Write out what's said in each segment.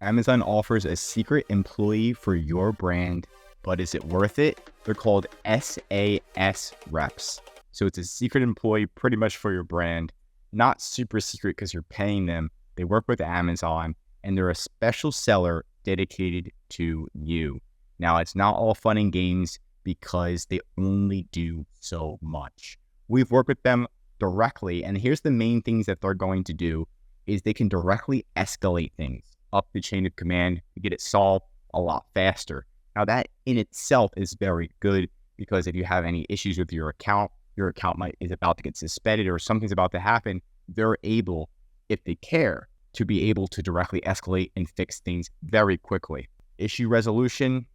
Amazon offers a secret employee for your brand, but is it worth it? They're called SAS Reps. So it's a secret employee pretty much for your brand, not super secret because you're paying them. They work with Amazon and they're a special seller dedicated to you. Now, it's not all fun and games because they only do so much. We've worked with them directly, and here's the main things that they're going to do is they can directly escalate things up the chain of command to get it solved a lot faster. Now, that in itself is very good because if you have any issues with your account is about to get suspended or something's about to happen, they're able, if they care, to be able to directly escalate and fix things very quickly. Issue resolution,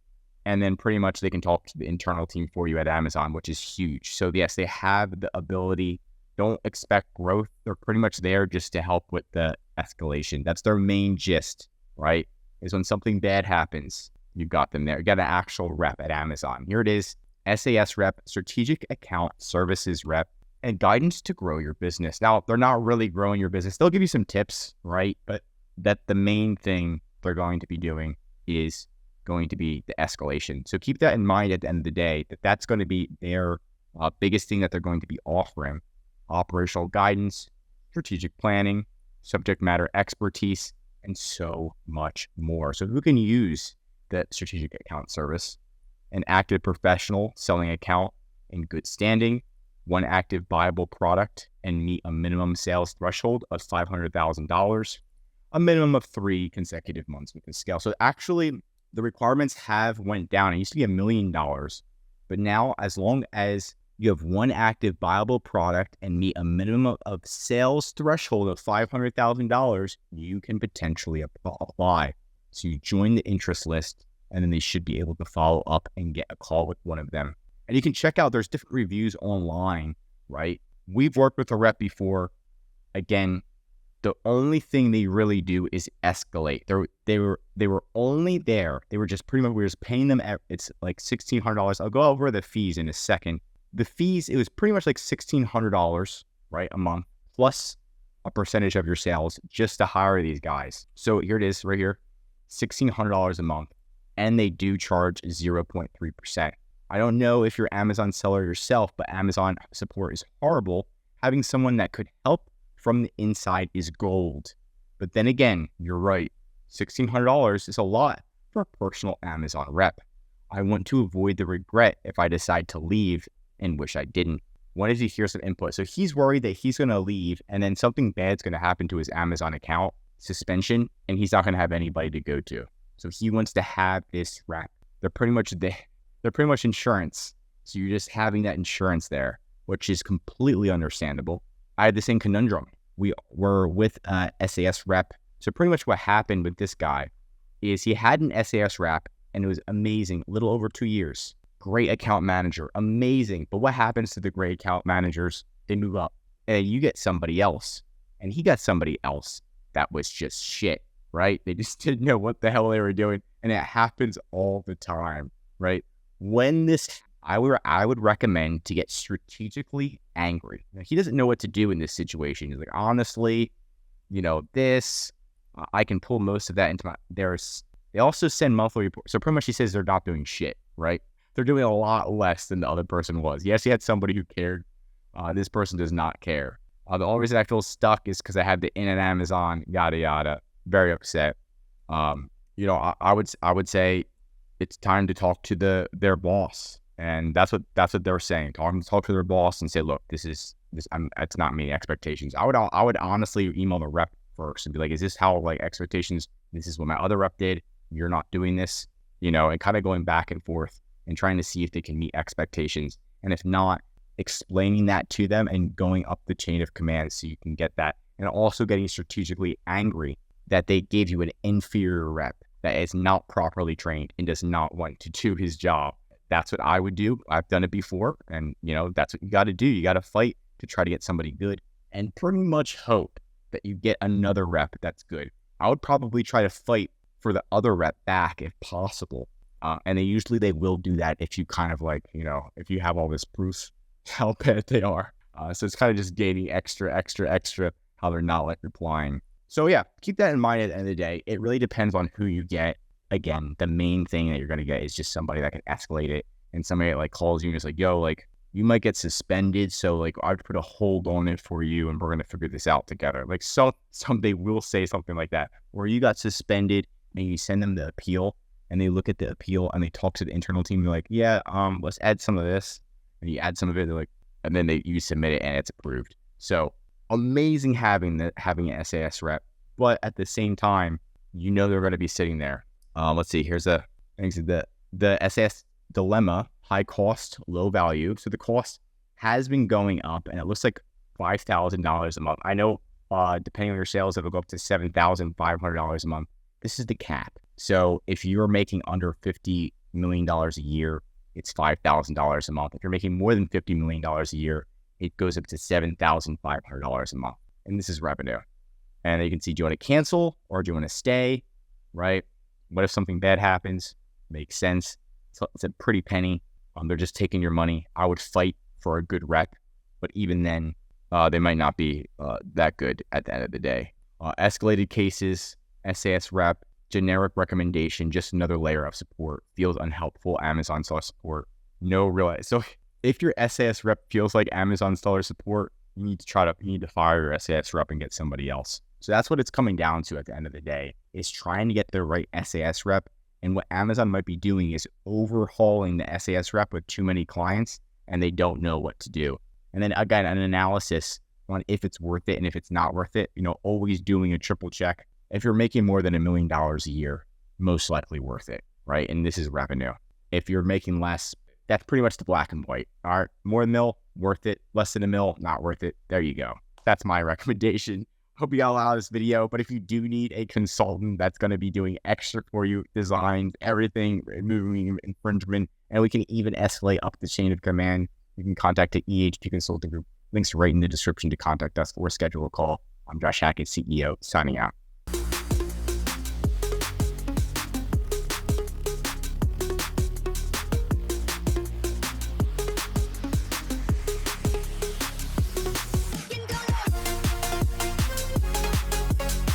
and then pretty much they can talk to the internal team for you at Amazon, which is huge. So yes, they have the ability. Don't expect growth. They're pretty much there just to help with the escalation. That's their main gist, right? Is when something bad happens, you've got them there. You got an actual rep at Amazon. Here it is, SAS Rep, Strategic Account Services Rep, and guidance to grow your business. Now, they're not really growing your business. They'll give you some tips, right? But that the main thing they're going to be doing is going to be the escalation. So keep that in mind at the end of the day, that's going to be their biggest thing that they're going to be offering. Operational guidance, strategic planning, subject matter expertise, and so much more. So who can use the strategic account service? An active professional selling account in good standing, one active viable product and meet a minimum sales threshold of $500,000, a minimum of 3 consecutive months with the scale. So actually the requirements have went down. It used to be $1 million, but now as long as you have one active viable product and meet a minimum of sales threshold of $500,000, you can potentially apply. So you join the interest list, and then they should be able to follow up and get a call with one of them. And you can check out, there's different reviews online, right? We've worked with a rep before. Again, the only thing they really do is escalate. They were only there. They were just pretty much, we were just paying them, it's like $1,600. I'll go over the fees in a second. The fees, it was pretty much like $1,600, right, a month, plus a percentage of your sales just to hire these guys. So here it is right here, $1,600 a month, and they do charge 0.3%. I don't know if you're an Amazon seller yourself, but Amazon support is horrible. Having someone that could help from the inside is gold. But then again, you're right, $1,600 is a lot for a personal Amazon rep. I want to avoid the regret if I decide to leave and wish I didn't. Wanted to hear some input. So he's worried that he's going to leave and then something bad's going to happen to his Amazon account, suspension, and he's not going to have anybody to go to. So he wants to have this rep. They're pretty much insurance. So you're just having that insurance there, which is completely understandable. I had the same conundrum. We were with SAS Rep. So pretty much what happened with this guy is he had an SAS Rep and it was amazing, a little over 2 years. Great account manager, amazing. But what happens to the great account managers? They move up and you get somebody else. And he got somebody else that was just shit, right? They just didn't know what the hell they were doing. And it happens all the time, right? When this, I would recommend to get strategically angry. Now, he doesn't know what to do in this situation. He's like, honestly, I can pull most of that into my, they also send monthly reports. So pretty much he says they're not doing shit, right? They're doing a lot less than the other person was. Yes, he had somebody who cared. This person does not care. The only reason I feel stuck is because I had the in at Amazon, yada, yada. Very upset. I would say it's time to talk to their boss. And that's what they're saying. Talk to their boss and say, look, it's not meeting expectations. I would honestly email the rep first and be like, is this how expectations? This is what my other rep did. You're not doing this, and kind of going back and forth and trying to see if they can meet expectations. And if not, explaining that to them and going up the chain of command so you can get that. And also getting strategically angry that they gave you an inferior rep that is not properly trained and does not want to do his job. That's what I would do. I've done it before. And, that's what you got to do. You got to fight to try to get somebody good and pretty much hope that you get another rep that's good. I would probably try to fight for the other rep back if possible. And they will do that if you kind of if you have all this proof how bad they are. So it's kind of just gaining extra how they're not replying. So yeah, keep that in mind at the end of the day. It really depends on who you get. Again, the main thing that you're going to get is just somebody that can escalate it, and somebody that like calls you and is like, yo, like you might get suspended. So like I'd put a hold on it for you and we're going to figure this out together. Like they will say something like that, where you got suspended and you send them the appeal and they look at the appeal and they talk to the internal team. They're like, yeah, let's add some of this. And you add some of it. They're like, and then you submit it and it's approved. So amazing having an SAS rep, but at the same time, you know they're going to be sitting there. Let's see. Here's the SAS dilemma: high cost, low value. So the cost has been going up, and it looks like $5,000 a month. I know, depending on your sales, it'll go up to $7,500 a month. This is the cap. So if you're making under $50 million a year, it's $5,000 a month. If you're making more than $50 million a year, it goes up to $7,500 a month. And this is revenue. And you can see, do you want to cancel or do you want to stay, right? What if something bad happens? Makes sense. So it's a pretty penny. They're just taking your money. I would fight for a good rep, but even then, they might not be that good at the end of the day. Escalated cases, SAS rep, generic recommendation, just another layer of support. Feels unhelpful, Amazon seller support. No real. So if your SAS rep feels like Amazon seller support, you need to fire your SAS rep and get somebody else. So that's what it's coming down to at the end of the day, is trying to get the right SAS rep. And what Amazon might be doing is overhauling the SAS rep with too many clients and they don't know what to do. And then again, an analysis on if it's worth it and if it's not worth it, always doing a triple check. If you're making more than $1 million a year, most likely worth it, right? And this is revenue. If you're making less, that's pretty much the black and white. All right, more than $1 million, worth it. Less than $1 million, not worth it. There you go. That's my recommendation. Hope you got a lot of this video, but if you do need a consultant that's going to be doing extra for you, designs, everything, removing infringement, and we can even escalate up the chain of command, you can contact the EHP Consulting Group. Links right in the description to contact us or schedule a call. I'm Josh Hackett, CEO, signing out.